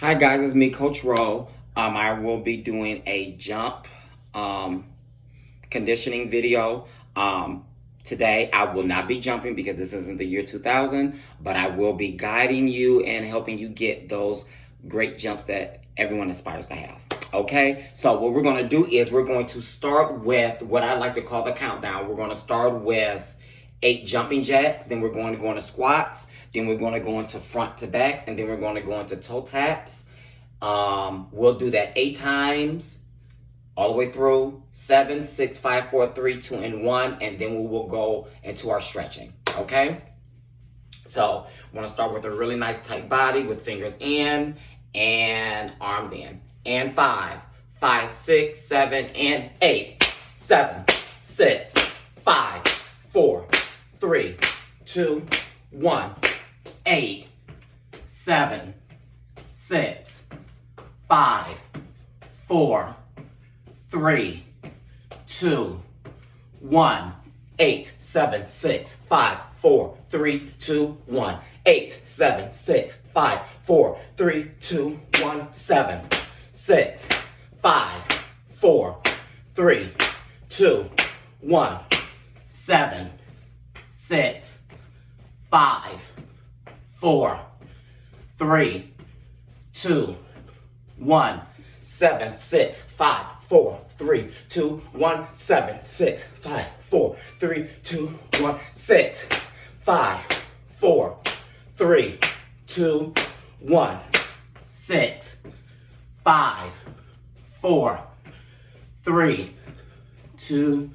Hi guys, it's me, Coach Ro. I will be doing a jump conditioning video. Today I will not be jumping because this isn't the year 2000, but I will be guiding you and helping you get those great jumps that everyone aspires to have. Okay, so what we're going to do is we're going to start with what I like to call the countdown. We're going to start with 8 jumping jacks, then we're going to go into squats, then we're going to go into front to back, and then we're going to go into toe taps. We'll do that 8 times all the way through 7, 6, 5, 4, 3, 2, and 1, and then we will go into our stretching. Okay, so we're going to start with a really nice tight body with fingers in and arms in. And 5, 5, 6, 7, and 8, 7, 6, 5, 4, 3, 2, 1, 8, 7, 6, 5, 4, 3, 2, 1, 8, 7, 6, 5, 4, 3, 2, 1, 8, 7, 6, 5, 4, 3, 2, 1, 7, 6, 5, 4, 3, 2, 1, 7, 6, 5, 4, 3, 2, 1, 7, 6, 5, 4, 3, 2, 1, 7, 6, 5, 4, 3, 2, 1, 6, 5, 4, 3, 2, 1, 6, 5, 4, 3, 2,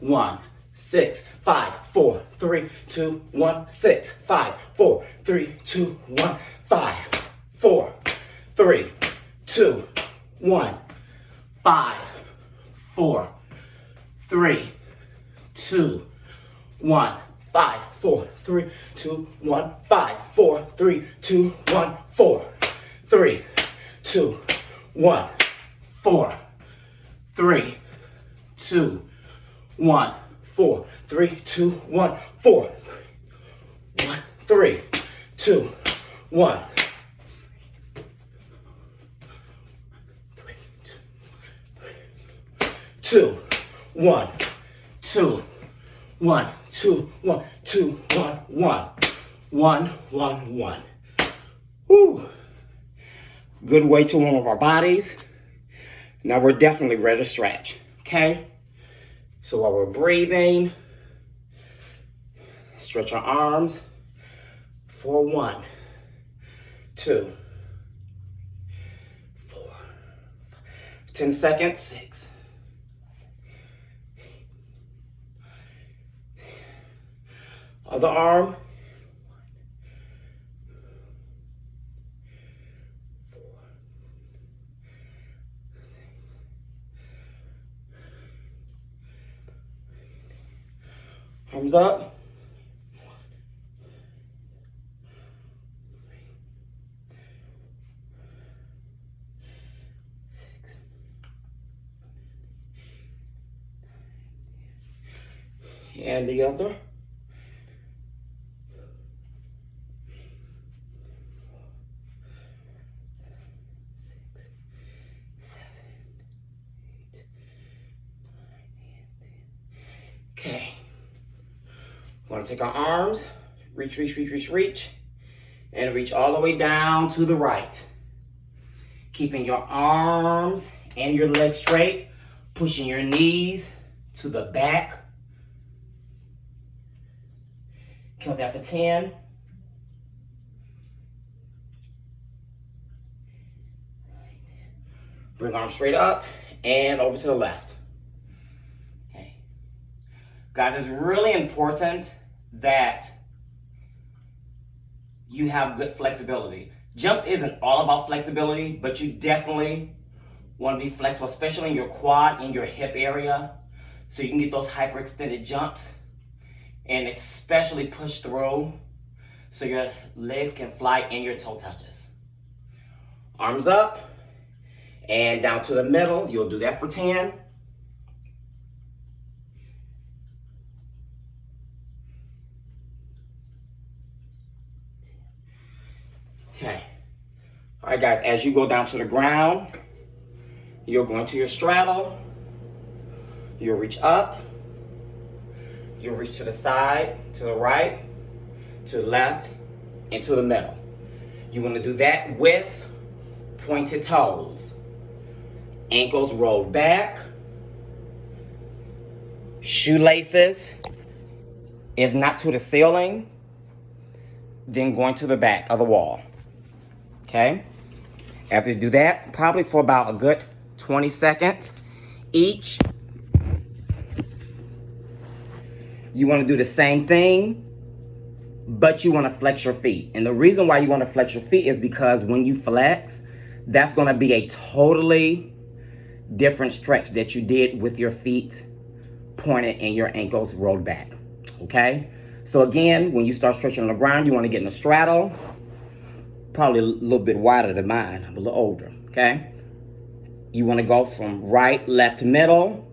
1, 6, 5, 4, 3, 2, 1, 6, 5, 4, 3, 2, 1, 5, 4, 3, 2, 1, 5, 4, 3, 2, 1, 5, 4, 3, 2, 1, 5, 4, 3, 2, 1, 4, 3, 2, 1, 4, 3, 2, 1, 4, 3, 2, 1, 4, 1, 3, 2, 1. 2, 1, 2, 1, 2, 1, 2, 1, 1, 1, 1, 1. Woo! Good way to warm up our bodies. Now we're definitely ready to stretch. Okay? So while we're breathing, stretch our arms for 1, 2, 4, 10 seconds. 6. Other arm. 4. Arms up. 6. And the other. 8. Okay. We're going to take our arms, reach, and reach all the way down to the right. Keeping your arms and your legs straight, pushing your knees to the back. Count that for 10. Bring arms straight up and over to the left. Okay. Guys, it's really important that you have good flexibility. Jumps isn't all about flexibility, but you definitely want to be flexible, especially in your quad, in your hip area, so you can get those hyperextended jumps and especially push through so your legs can fly and your toe touches. Arms up and down to the middle. You'll do that for 10. Okay. All right, guys, as you go down to the ground, you're going to your straddle. You'll reach up. You'll reach to the side, to the right, to the left, and to the middle. You want to do that with pointed toes. Ankles rolled back. Shoelaces, if not to the ceiling, then going to the back of the wall. Okay? After you do that, probably for about a good 20 seconds each, you want to do the same thing, but you want to flex your feet. And the reason why you want to flex your feet is because when you flex, that's going to be a totally different stretch that you did with your feet pointed and your ankles rolled back. Okay? So again, when you start stretching on the ground, you want to get in a straddle. Probably a little bit wider than mine. I'm a little older. Okay? You want to go from right, left, middle.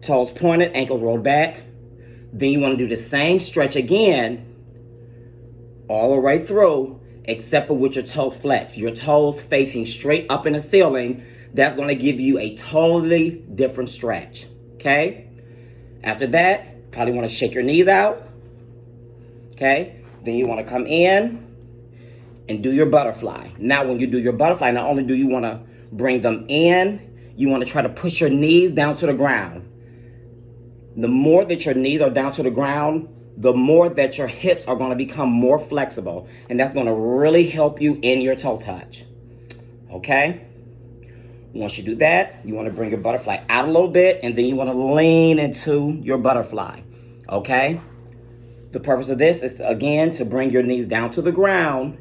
Toes pointed, ankles rolled back. Then you want to do the same stretch again all the way through, except for with your toes flexed. Your toes facing straight up in the ceiling. That's going to give you a totally different stretch. Okay? After that, probably want to shake your knees out. Okay? Then you want to come in and do your butterfly. Now, when you do your butterfly, not only do you want to bring them in, you want to try to push your knees down to the ground. The more that your knees are down to the ground, the more that your hips are going to become more flexible. And that's going to really help you in your toe touch. Okay? Once you do that, you want to bring your butterfly out a little bit, and then you want to lean into your butterfly. Okay? The purpose of this is, again, to bring your knees down to the ground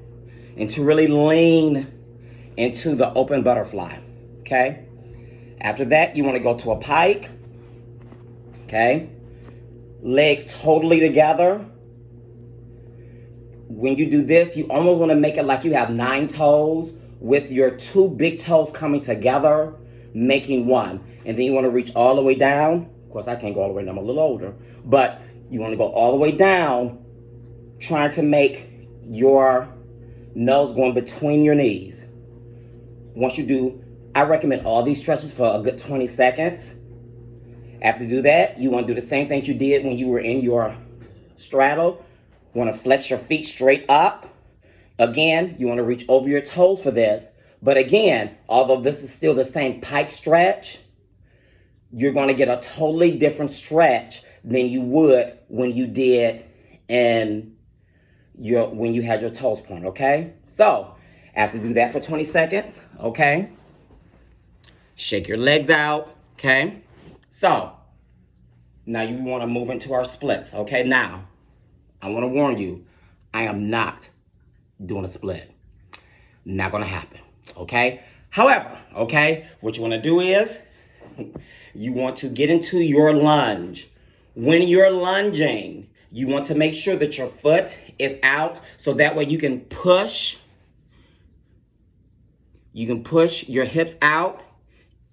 and to really lean into the open butterfly. Okay? After that, you want to go to a pike. Okay? Legs totally together. When you do this, you almost want to make it like you have 9 toes with your 2 big toes coming together, making one. And then you want to reach all the way down. Of course, I can't go all the way down. I'm a little older. But you want to go all the way down, trying to make your nose going between your knees. Once you do, I recommend all these stretches for a good 20 seconds. After you do that, you want to do the same thing you did when you were in your straddle. You want to flex your feet straight up. Again, you want to reach over your toes for this. But again, although this is still the same pike stretch, you're going to get a totally different stretch than you would when you did when you had your toes pointed, okay? So, after you do that for 20 seconds, okay? Shake your legs out, okay? So, now you want to move into our splits, okay? Now, I want to warn you, I am not doing a split. Not going to happen, okay? However, okay, what you want to do is you want to get into your lunge. When you're lunging, you want to make sure that your foot is out so that way you can push your hips out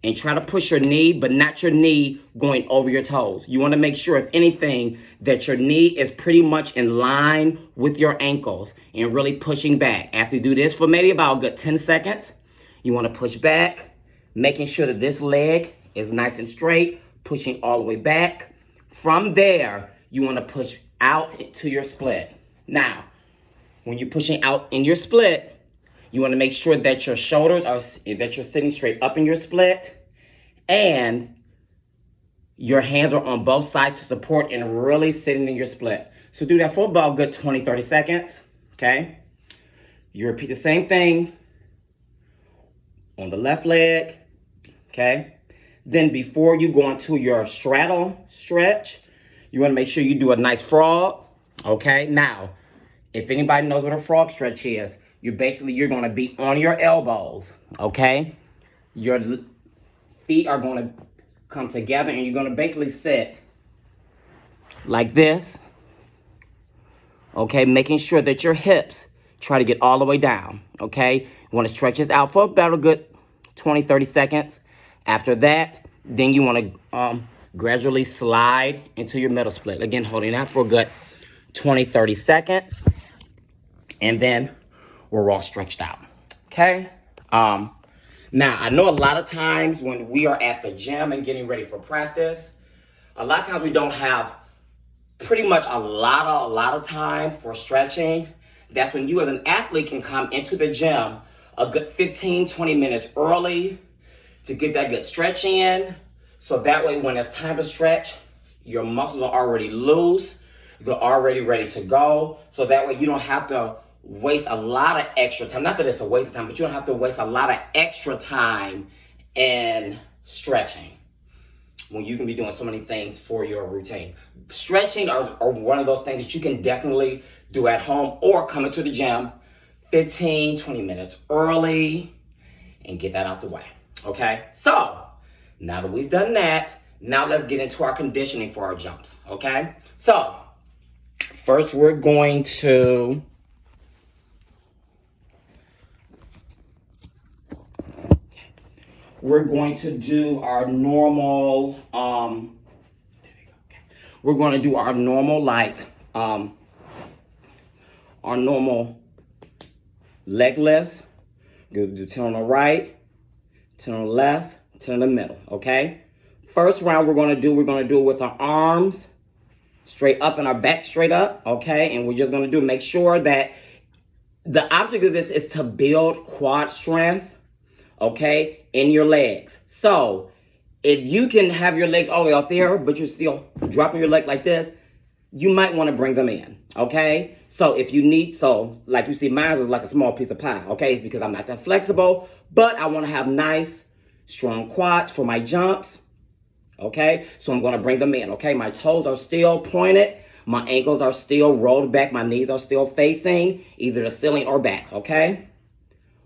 and try to push your knee, but not your knee going over your toes. You want to make sure, if anything, that your knee is pretty much in line with your ankles and really pushing back. After you do this for maybe about a good 10 seconds, you want to push back, making sure that this leg is nice and straight, pushing all the way back. From there, you want to push out to your split. Now, when you're pushing out in your split, you want to make sure that your shoulders that you're sitting straight up in your split, and your hands are on both sides to support and really sitting in your split. So do that for about a good 20, 30 seconds, okay? You repeat the same thing on the left leg, okay? Then before you go into your straddle stretch, you want to make sure you do a nice frog, okay? Now, if anybody knows what a frog stretch is, you're going to be on your elbows, okay? Your feet are going to come together and you're going to basically sit like this, okay? Making sure that your hips try to get all the way down, okay? You want to stretch this out for about a good 20, 30 seconds. After that, then you want to gradually slide into your middle split. Again, holding that for a good 20, 30 seconds. And then we're all stretched out. Okay? Now, I know a lot of times when we are at the gym and getting ready for practice, a lot of times we don't have pretty much a lot of time for stretching. That's when you as an athlete can come into the gym a good 15, 20 minutes early to get that good stretch in. So that way when it's time to stretch, your muscles are already loose. They're already ready to go. So that way you don't have to waste a lot of extra time. Not that it's a waste of time, but you don't have to waste a lot of extra time in stretching when you can be doing so many things for your routine. Stretching are one of those things that you can definitely do at home or come into the gym 15, 20 minutes early and get that out the way. Okay? So, now that we've done that, now let's get into our conditioning for our jumps. Okay? So, first we're going to do our normal, we're going to do our normal, our normal leg lifts. We'll do 10 on the right, 10 on the left, 10 in the middle, okay? First round we're going to do it with our arms straight up and our back straight up, okay? And we're just going to make sure that the object of this is to build quad strength, okay, in your legs. So if you can have your legs all the way out there, but you're still dropping your leg like this, you might want to bring them in, okay? So if you need, like you see, mine is like a small piece of pie, okay? It's because I'm not that flexible, but I want to have nice, strong quads for my jumps, okay? So I'm going to bring them in, okay? My toes are still pointed. My ankles are still rolled back. My knees are still facing either the ceiling or back, okay?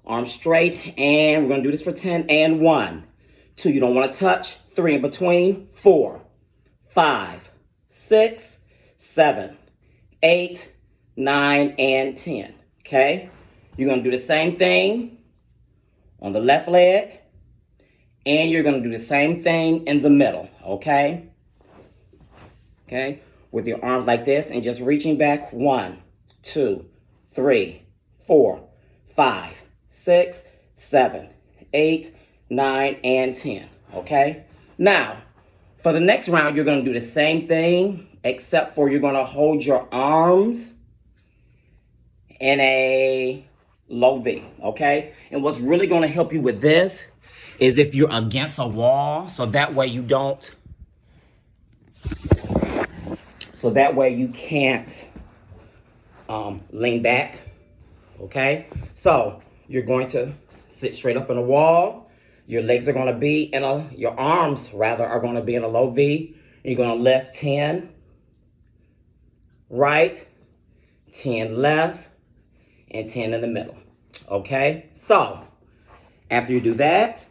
Arms straight, and we're going to do this for 10, and 1, 2, you don't want to touch, 3 in between, 4, 5, 6, 7, 8, 9, and 10, okay? You're going to do the same thing on the left leg, and you're going to do the same thing in the middle, okay? Okay, with your arms like this, and just reaching back, 1, 2, 3, 4, 5, 6, 7, 8, 9, and 10, okay? Now, for the next round, you're going to do the same thing, except for you're going to hold your arms in a low V, okay? And what's really going to help you with this is if you're against a wall, so that way you can't lean back, okay? So you're going to sit straight up in a wall. Your legs are going to be your arms rather are going to be in a low V. You're going to lift 10 right, 10 left, and 10 in the middle, okay? So after you do that,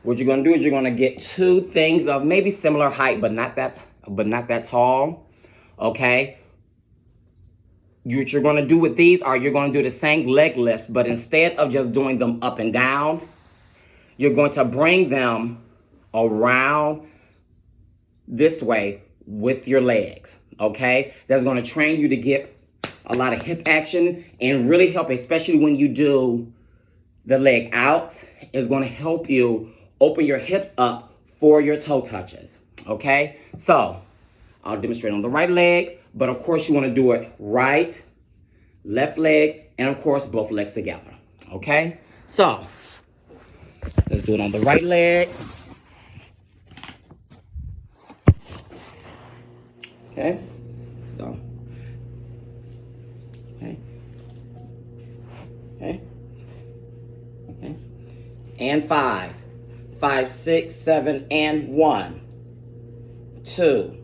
what you're going to do is you're going to get 2 things of maybe similar height, but not that tall, okay? What you're going to do with these are you're going to do the same leg lift, but instead of just doing them up and down, you're going to bring them around this way with your legs, okay? That's going to train you to get a lot of hip action and really help, especially when you do the leg out. It's going to help you open your hips up for your toe touches, okay? So I'll demonstrate on the right leg, but of course you want to do it right, left leg, and of course both legs together, okay? So let's do it on the right leg. Okay, so, okay, and 5, 6, 7, and 1, 2,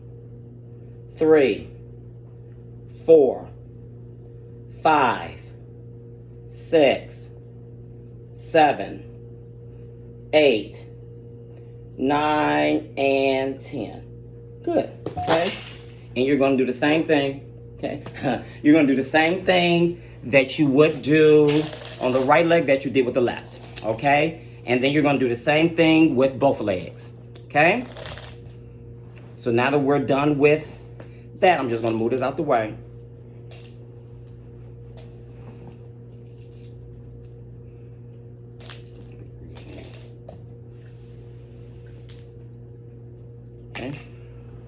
3, 4, 5, 6, 7, 8, 9, and 10. Good, okay? And you're going to do the same thing, okay? You're going to do the same thing that you would do on the right leg that you did with the left, okay? And then you're going to do the same thing with both legs, okay? So now that we're done with that, I'm just going to move this out the way.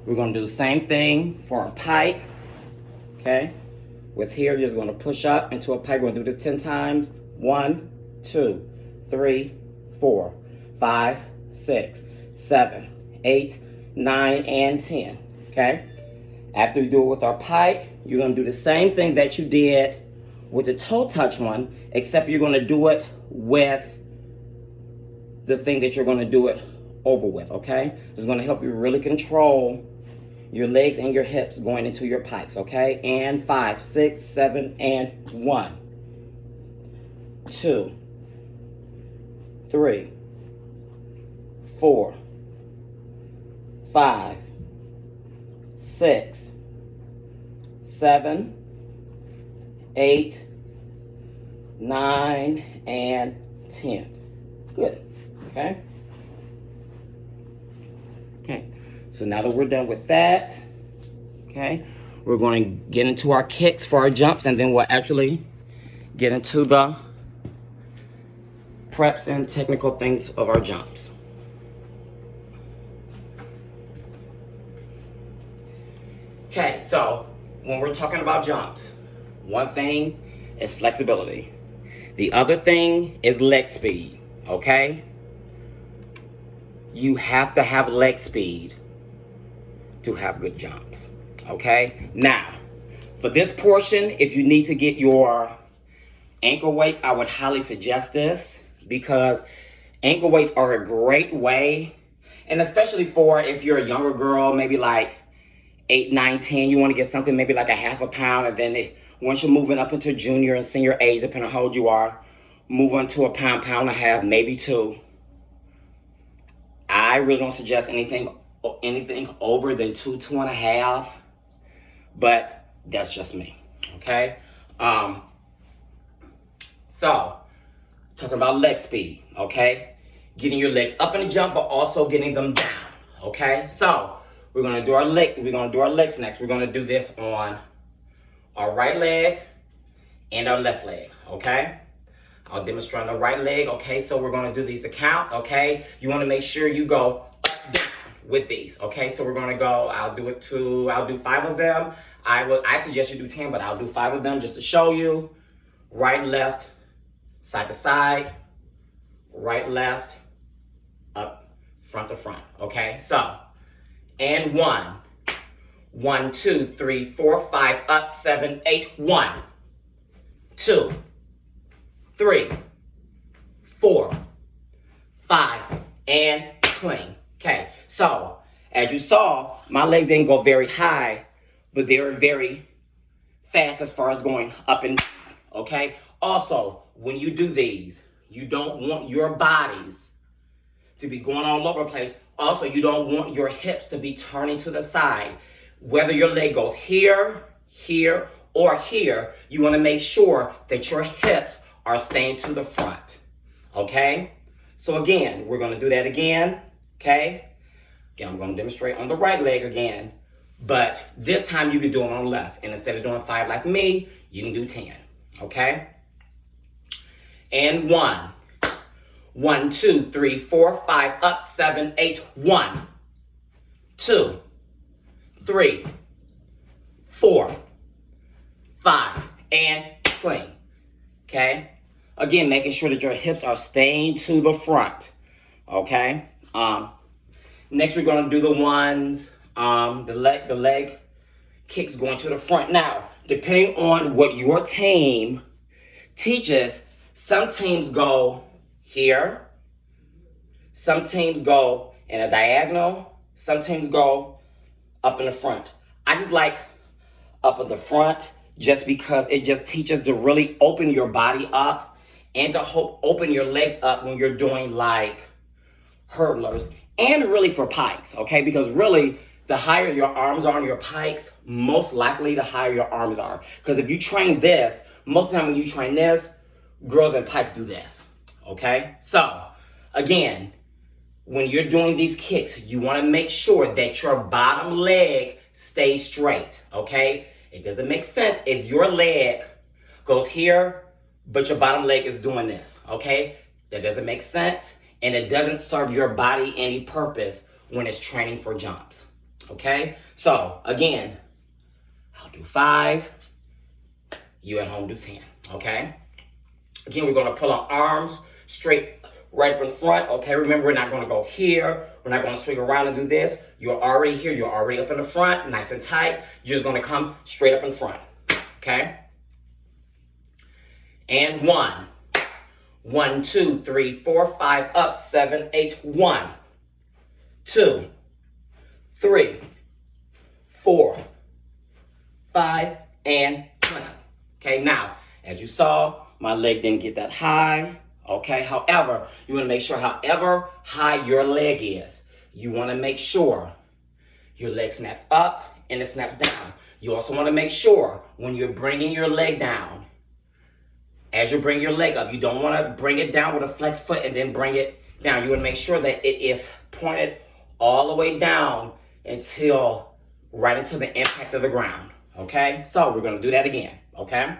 We're going to do the same thing for a pike. Okay? With here, you're just going to push up into a pike. We're going to do this 10 times. 1, 2, 3, 4, 5, 6, 7, 8, 9, and 10. Okay? After you do it with our pike, you're going to do the same thing that you did with the toe touch one, except you're going to do it with the thing that you're going to do it over with, okay? It's going to help you really control your legs and your hips going into your pikes, okay? And 5, 6, 7, and 1, 2, 3, 4, 5, 6, 7, 8, 9, and 10. Good. Okay? Okay. So now that we're done with that, okay, we're going to get into our kicks for our jumps, and then we'll actually get into the preps and technical things of our jumps. Okay, so when we're talking about jumps, one thing is flexibility. The other thing is leg speed, okay? You have to have leg speed to have good jumps, okay? Now, for this portion, if you need to get your ankle weights, I would highly suggest this because ankle weights are a great way, and especially for if you're a younger girl, maybe like 8, 9, 10, you want to get something maybe like a half a pound, and then once you're moving up into junior and senior age, depending on how old you are, move on to a pound, pound and a half, maybe 2. I really don't suggest anything over than 2, 2.5, but that's just me, okay? So, talking about leg speed, okay? Getting your legs up in the jump, but also getting them down, okay? So, we're gonna do our legs next. We're gonna do this on our right leg and our left leg, okay? I'll demonstrate on the right leg, okay? So we're gonna do these accounts, okay? You wanna make sure you go up, down with these, okay? So we're gonna go, I'll do 5 of them. I suggest you do 10, but I'll do 5 of them just to show you. Right, left, side to side, right, left, up, front to front, okay? So, and 1, 1, 2, 3, 4, 5, up, 7, 8, 1, 2, 3, 4, 5, and clean. Okay, so as you saw, my legs didn't go very high, but they were very fast as far as going up and down. Okay, also, when you do these, you don't want your bodies to be going all over the place. Also, you don't want your hips to be turning to the side. Whether your leg goes here, here, or here, you want to make sure that your hips are staying to the front, okay? So again, we're gonna do that again, okay? Again, I'm gonna demonstrate on the right leg again, but this time you can do it on the left. And instead of doing 5 like me, you can do 10, okay? And 1, 1, 2, 3, 4, 5, up, 7, 8, 1, 2, 3, 4, 5, and clean, okay? Again, making sure that your hips are staying to the front, okay? Next, we're gonna do the ones, the leg kicks going to the front. Now, depending on what your team teaches, some teams go here, some teams go in a diagonal, some teams go up in the front. I just like up in the front just because it just teaches to really open your body up and to open your legs up when you're doing like hurdlers, and really for pikes, okay? Because really, the higher your arms are on your pikes, most likely the higher your arms are. Because if you train this, most of the time when you train this, girls and pikes do this, okay? So, again, when you're doing these kicks, you want to make sure that your bottom leg stays straight, okay? It doesn't make sense if your leg goes here, but your bottom leg is doing this, okay? That doesn't make sense, and it doesn't serve your body any purpose when it's training for jumps, Okay? So, again, I'll do 5. You at home do 10. Okay? Again, we're going to pull our arms straight right up in front. Okay? Remember, we're not going to go here. We're not going to swing around and do this. You're already here. You're already up in the front, nice and tight. You're just going to come straight up in front. Okay? And 1. 1, 2, 3, 4, 5, up, 7, 8, 1, 2, 3, 4, 5, and 20. Okay, now, as you saw, my leg didn't get that high. Okay, however, you want to make sure however high your leg is, you want to make sure your leg snaps up and it snaps down. You also want to make sure when you're bringing your leg down, as you bring your leg up, you don't want to bring it down with a flex foot and then bring it down. You want to make sure that it is pointed all the way down until right into the impact of the ground. Okay? So we're going to do that again. Okay?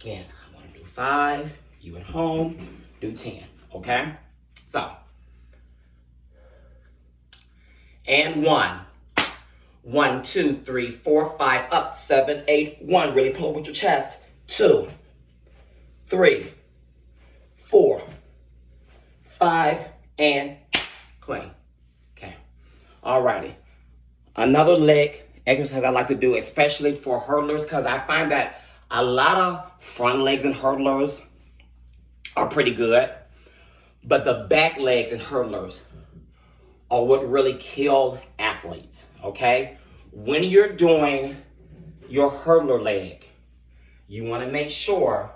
Again, I'm going to do 5. You at home, do 10. Okay? So. And 1. 1, 2, 3, 4, 5, up, 7, 8, 1. Really pull up with your chest. 2, 3, 4, 5, and clean. Okay. Alrighty. Another leg exercise I like to do, especially for hurdlers, because I find that a lot of front legs and hurdlers are pretty good, but the back legs and hurdlers are what really kill athletes. Okay? When you're doing your hurdler leg, you want to make sure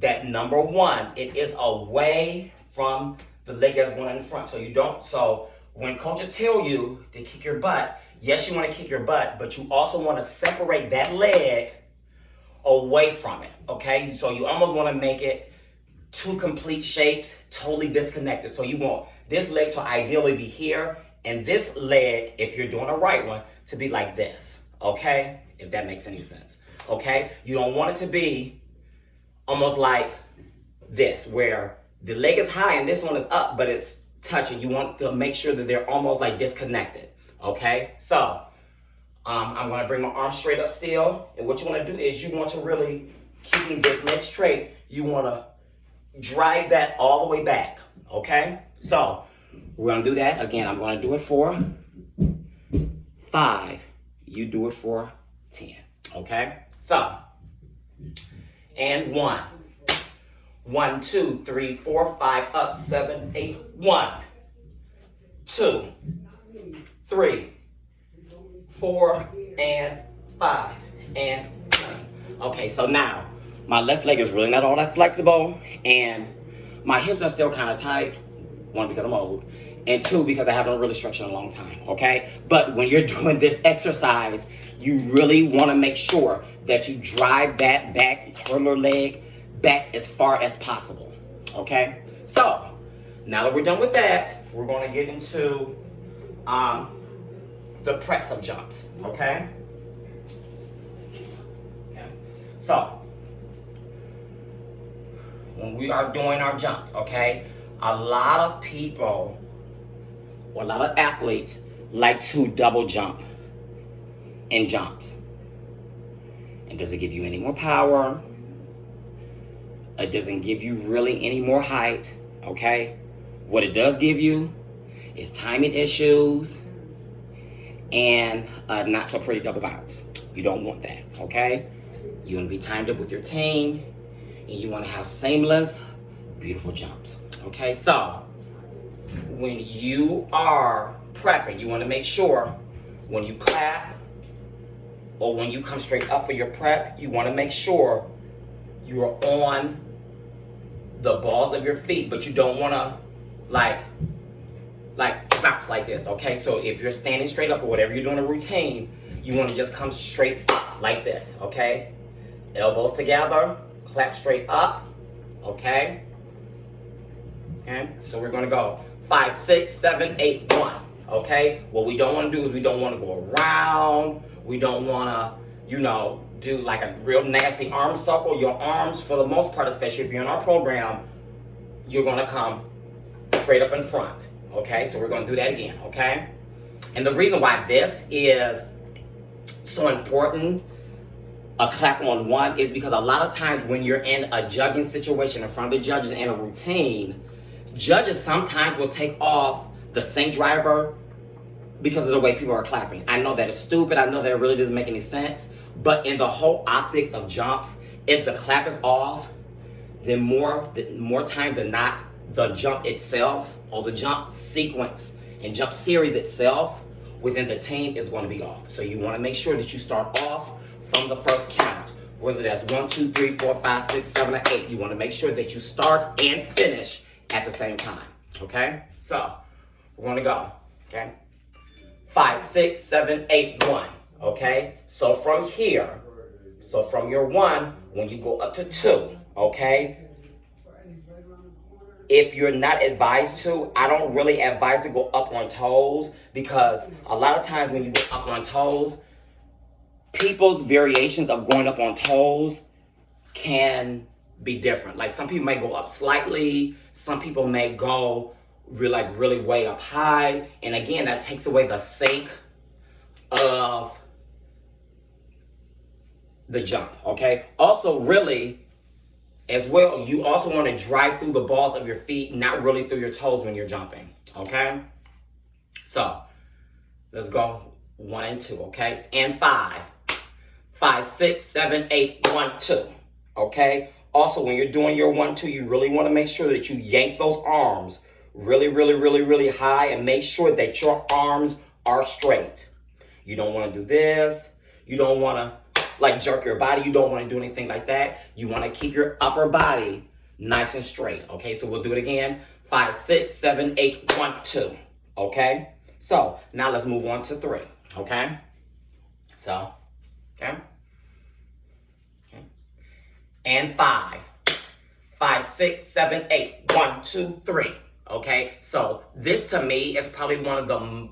that number 1, it is away from the leg that's going in front. So when coaches tell you to kick your butt, yes, you want to kick your butt, but you also want to separate that leg away from it. Okay? So you almost want to make it 2 complete shapes, totally disconnected. So you want this leg to ideally be here, and this leg, if you're doing a right one, to be like this. Okay? If that makes any sense. Okay? You don't want it to be almost like this, where the leg is high and this one is up, but it's touching. You want to make sure that they're almost like disconnected. Okay? So, I'm going to bring my arm straight up still. And what you want to do is you want to really, keeping this leg straight, you want to drive that all the way back. Okay? So, we're going to do that. Again, I'm going to do it for 5. You do it for 10. Okay? So, and 1. 1, 2, 3, 4, 5, up, 7, 8, 1, 2, 3, 4, and 5, and 10. Okay, so now, my left leg is really not all that flexible, and my hips are still kind of tight. 1, because I'm old, and 2, because I haven't really stretched in a long time, okay? But when you're doing this exercise, you really want to make sure that you drive that back hurdler leg back as far as possible, okay? So, now that we're done with that, we're going to get into the preps of jumps, okay? So, when we are doing our jumps, okay, a lot of people, or a lot of athletes, like to double jump in jumps. And does it give you any more power? It doesn't give you really any more height, okay? What it does give you is timing issues and not so pretty double bounce. You don't want that, okay? You want to be timed up with your team, and you want to have seamless, beautiful jumps, okay? So, when you are prepping, you want to make sure when you clap or when you come straight up for your prep, you want to make sure you are on the balls of your feet, but you don't want to like bounce like this, okay? So if you're standing straight up or whatever you're doing a routine, you want to just come straight up like this, okay? Elbows together, clap straight up, okay? Okay, so we're going to go 5, 6, 7, 8, 1, okay? What we don't want to do is we don't want to go around. We don't want to, do like a real nasty arm circle. Your arms, for the most part, especially if you're in our program, you're going to come straight up in front, okay? So we're going to do that again, okay? And the reason why this is so important, a clap on one, is because a lot of times when you're in a judging situation in front of the judges in a routine, judges sometimes will take off the sync driver because of the way people are clapping. I know that it's stupid. I know that it really doesn't make any sense. But in the whole optics of jumps, if the clap is off, then more times than not, the jump itself or the jump sequence and jump series itself within the team is going to be off. So you want to make sure that you start off from the first count, whether that's 1, 2, 3, 4, 5, 6, 7, or 8. You want to make sure that you start and finish at the same time. Okay? So we're going to go. Okay? 5, 6, 7, 8, 1. Okay? So from here, so from your 1, when you go up to 2, okay? If you're not advised to, I don't really advise to go up on toes, because a lot of times when you go up on toes, people's variations of going up on toes can be different. Like some people may go up slightly, some people may go really way up high, and again, that takes away the sake of the jump, okay? Also, really, as well, you also want to drive through the balls of your feet, not really through your toes when you're jumping, okay? So, let's go 1 and 2, okay? And 5. 5, 6, 7, 8, 1, 2, okay? Also, when you're doing your 1, 2, you really want to make sure that you yank those arms really high, and make sure that your arms are straight. You don't want to do this. You don't want to like jerk your body. You don't want to do anything like that. You want to keep your upper body nice and straight. Okay, so we'll do it again. 5, 6, 7, 8, 1, 2. Okay, so now let's move on to 3. Okay, so, okay, and 5. 5, 6, 7, 8, 1, 2, 3. Okay, so this to me is probably one of the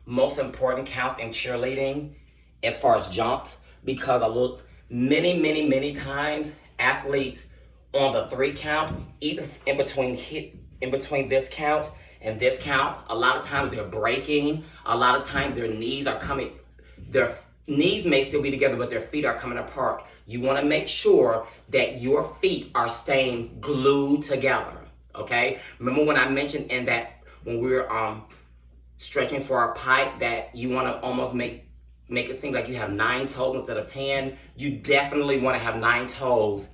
most important counts in cheerleading as far as jumps, because I look many times athletes on the 3 count, either in between this count and this count, a lot of times they're breaking. A lot of times their knees may still be together, but their feet are coming apart. You want to make sure that your feet are staying glued together. Okay? Remember when I mentioned in that when we were stretching for our pipe, that you want to almost make it seem like you have 9 toes instead of 10. You definitely want to have 9 toes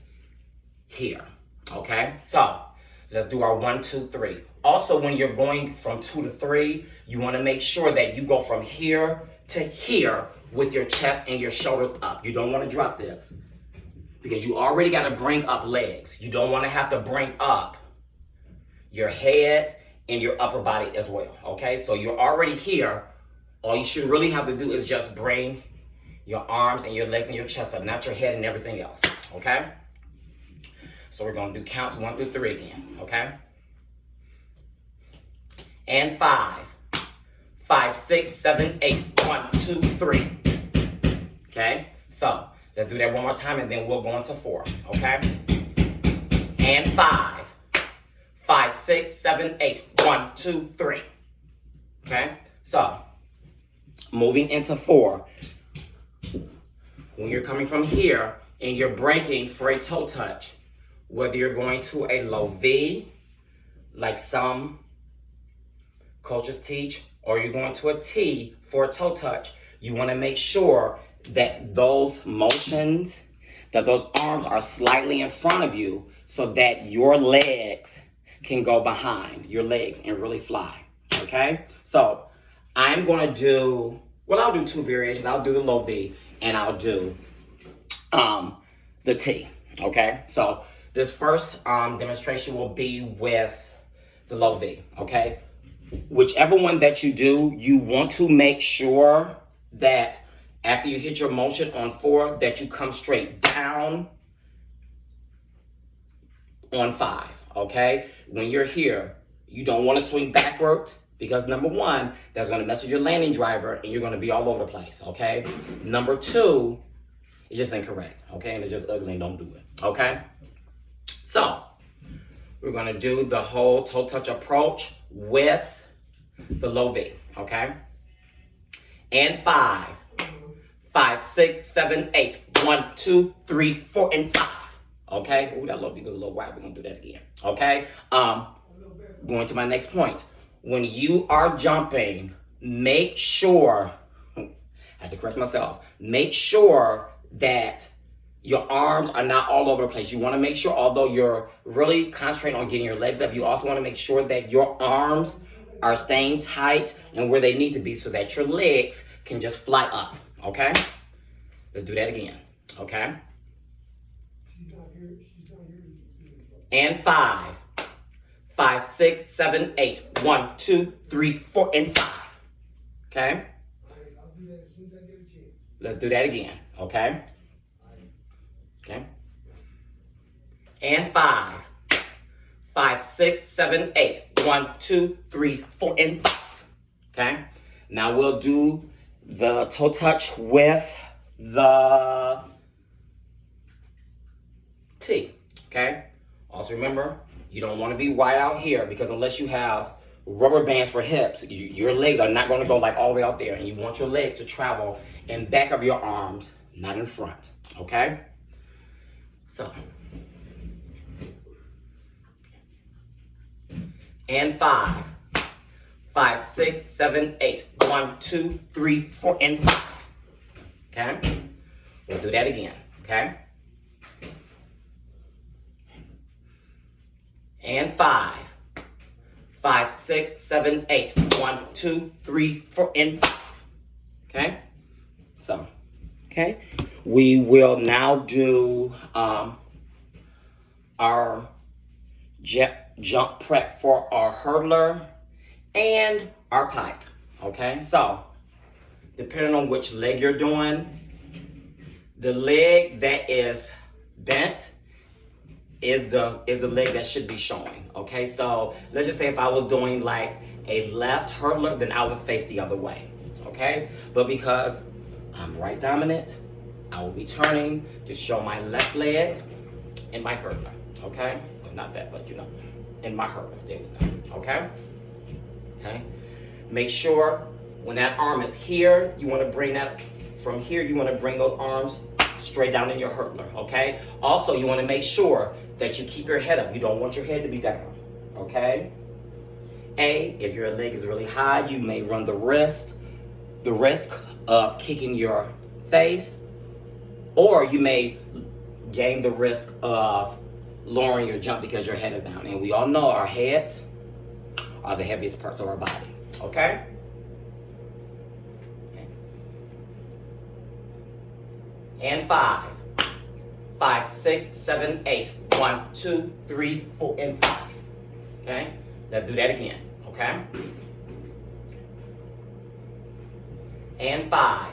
here. Okay? So let's do our 1, 2, 3. Also, when you're going from 2 to 3, you want to make sure that you go from here to here with your chest and your shoulders up. You don't want to drop this, because you already got to bring up legs. You don't want to have to bring up your head and your upper body as well. Okay? So you're already here. All you should really have to do is just bring your arms and your legs and your chest up, not your head and everything else, okay? So we're gonna do counts 1 through 3 again, okay? And 5. 5, 6, 7, 8, 1, 2, 3. Okay? So let's do that one more time, and then we'll go into 4, okay? And 5. 5, 6, 7, 8, 1, 2, 3. Okay? So moving into 4, when you're coming from here and you're breaking for a toe touch, whether you're going to a low V, like some coaches teach, or you're going to a T for a toe touch, you want to make sure that those motions, that those arms are slightly in front of you, so that your legs can go behind your legs and really fly, okay? So I'm going to do, well, I'll do 2 variations. I'll do the low V, and I'll do the T, okay? So this first demonstration will be with the low V, okay? Whichever one that you do, you want to make sure that after you hit your motion on 4, that you come straight down on 5, okay? When you're here, you don't want to swing backwards, because number 1, that's going to mess with your landing driver and you're going to be all over the place, okay? Number 2, it's just incorrect, okay? And it's just ugly, and don't do it, okay? So we're going to do the whole toe touch approach with the low V, okay? And 5, 5, 6, 7, 8. 1, 2, 3, 4, and 5. Okay? Ooh, that little beat was a little wide. We're gonna do that again. Okay? Going to my next point. When you are jumping, make sure, I had to correct myself, make sure that your arms are not all over the place. You want to make sure, although you're really concentrating on getting your legs up, you also want to make sure that your arms are staying tight and where they need to be so that your legs can just fly up. Okay? Let's do that again. Okay? And 5, 5, 6, 7, 8. 1, 2, 3, 4, and 5. Okay? Let's do that again. Okay? Okay? And 5, 5, 6, 7, 8. 1, 2, 3, 4, and 5. Okay? Now we'll do the toe touch with the T. Okay? Also remember, you don't want to be wide out here because unless you have rubber bands for hips, your legs are not going to go like all the way out there, and you want your legs to travel in back of your arms, not in front. Okay? So. And 5, 5, 6, 7, 8. 1, 2, 3, 4, and 5. Okay? We'll do that again. Okay? And 5, 5, 6, 7, 8. 1, 2, 3, 4, and 5. Okay? So, okay. We will now do our jump prep for our hurdler and our pike. Okay? So, depending on which leg you're doing, the leg that is bent is the leg that should be showing. Okay, so let's just say if I was doing like a left hurdler, then I would face the other way. Okay, but because I'm right dominant, I will be turning to show my left leg in my hurdler. Okay, well, not that, but you know, in my hurdler. There we go. Okay. Okay. Make sure when that arm is here, you want to bring that from here. You want to bring those arms straight down in your hurdler. Okay. Also, you want to make sure that you keep your head up. You don't want your head to be down. Okay. If your leg is really high, you may run the risk of kicking your face, or you may gain the risk of lowering your jump because your head is down. And we all know our heads are the heaviest parts of our body. Okay? And 5, 5, 6, 7, 8. 1, 2, 3, 4, and 5. Okay? Let's do that again. Okay? And 5,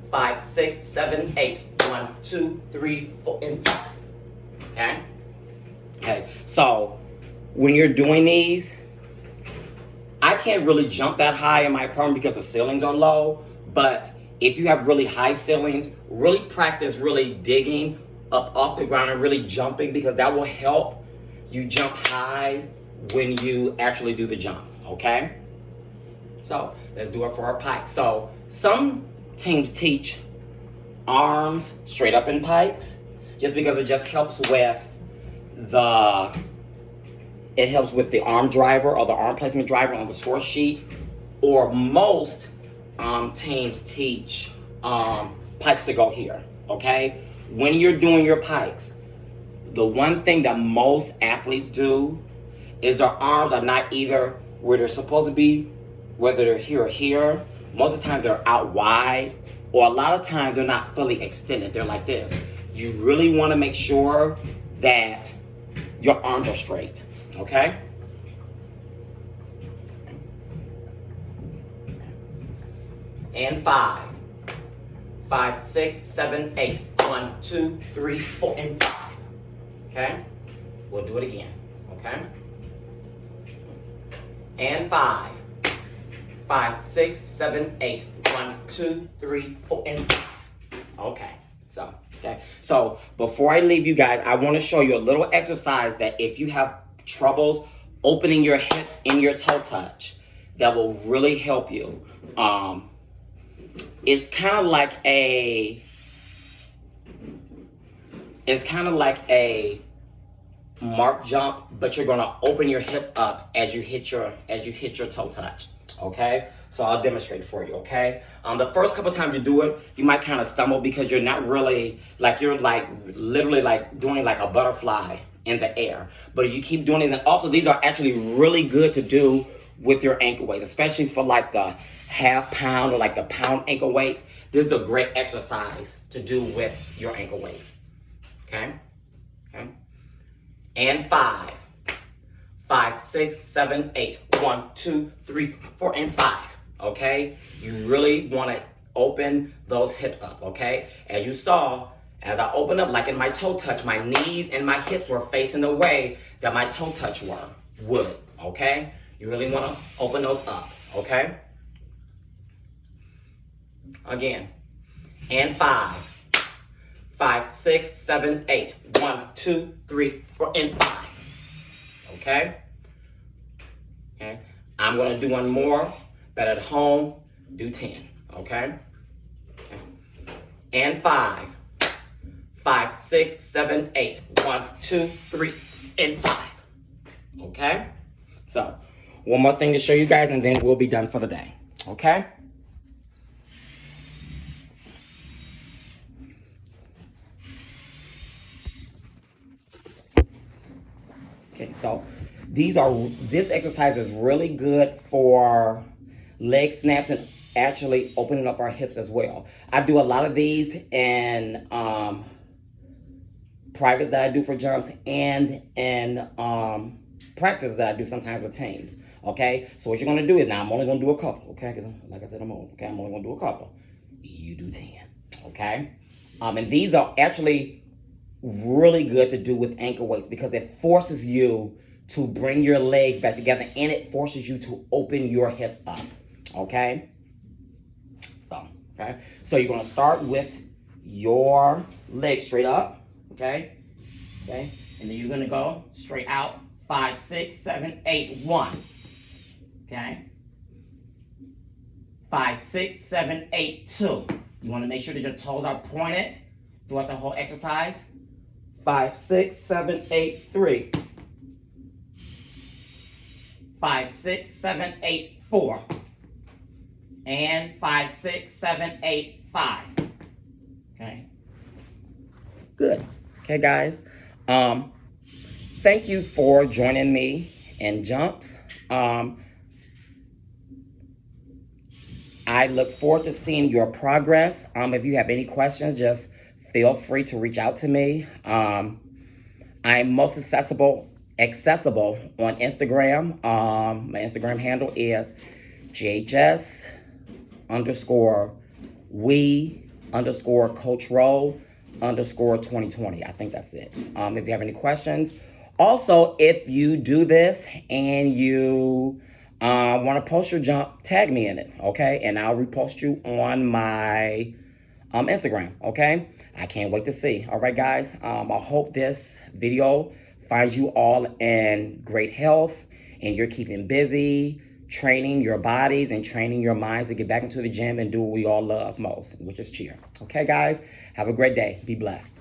5, 6, 7, 8. 1, 2, 3, 4, and 5. Okay? Okay. So when you're doing these, I can't really jump that high in my apartment because the ceilings are low, but if you have really high ceilings, really practice really digging up off the ground and really jumping, because that will help you jump high when you actually do the jump, okay? So let's do it for our pike. So some teams teach arms straight up in pikes just because it just helps with the arm driver or the arm placement driver on the score sheet. Or most teams teach pikes to go here, okay? When you're doing your pikes, the one thing that most athletes do is their arms are not either where they're supposed to be, whether they're here or here. Most of the time they're out wide, or a lot of times they're not fully extended. They're like this. You really want to make sure that your arms are straight, okay? And 5, 5, 6, 7, 8. 1, 2, 3, 4, and 5. Okay? We'll do it again. Okay? And 5, 5, 6, 7, 8. 1, 2, 3, 4, and 5. Okay. So before I leave you guys, I want to show you a little exercise that if you have troubles opening your hips in your toe touch, that will really help you. it's kind of like a it's kind of like a mark jump, but you're gonna open your hips up as you hit your toe touch. Okay, so I'll demonstrate for you. Okay, the first couple times you do it, you might kind of stumble because you're not really like you're like literally like doing like a butterfly in the air. But if you keep doing these, and also these are actually really good to do with your ankle weights, especially for like the half pound or like the pound ankle weights. This is a great exercise to do with your ankle weights. Okay, okay. And 5, 5, 6, 7, 8. 1, 2, 3, 4, and 5. Okay? You really want to open those hips up. Okay? As you saw, as I open up, like in my toe touch, my knees and my hips were facing the way that my toe touch would. Okay? You really want to open those up. Okay? Again. And 5. 5, 6, 7, 8. 1, 2, 3, 4, and 5. Okay? Okay. I'm going to do one more, but at home, do 10. Okay? Okay. And 5. 5, 6, 7, 8. 1, 2, 3, and 5. Okay? So, one more thing to show you guys, and then we'll be done for the day. Okay? Okay, so this exercise is really good for leg snaps and actually opening up our hips as well. I do a lot of these in privates that I do for jumps and in practice that I do sometimes with teams. Okay, so what you're gonna do is now I'm only gonna do a couple. Okay, because like I said, I'm only gonna do a couple. You do 10. Okay, and these are actually really good to do with ankle weights because it forces you to bring your legs back together and it forces you to open your hips up. Okay? So you're going to start with your legs straight up. Okay? Okay? And then you're going to go straight out. 5, 6, 7, 8, 1. Okay? 5, 6, 7, 8, 2. You want to make sure that your toes are pointed throughout the whole exercise. 5, 6, 7, 8, 3. 5, 6, 7, 8, 4. And 5, 6, 7, 8, 5. Okay. Good. Okay, guys. Thank you for joining me in jumps. I look forward to seeing your progress. If you have any questions, just feel free to reach out to me. I'm most accessible on Instagram. My Instagram handle is JHS_we_coach_roll_2020. I think that's it. If you have any questions. Also, if you do this and you want to post your jump, tag me in it, okay? And I'll repost you on my Instagram, okay? I can't wait to see. All right, guys. I hope this video finds you all in great health and you're keeping busy, training your bodies and training your minds to get back into the gym and do what we all love most, which is cheer. Okay, guys? Have a great day. Be blessed.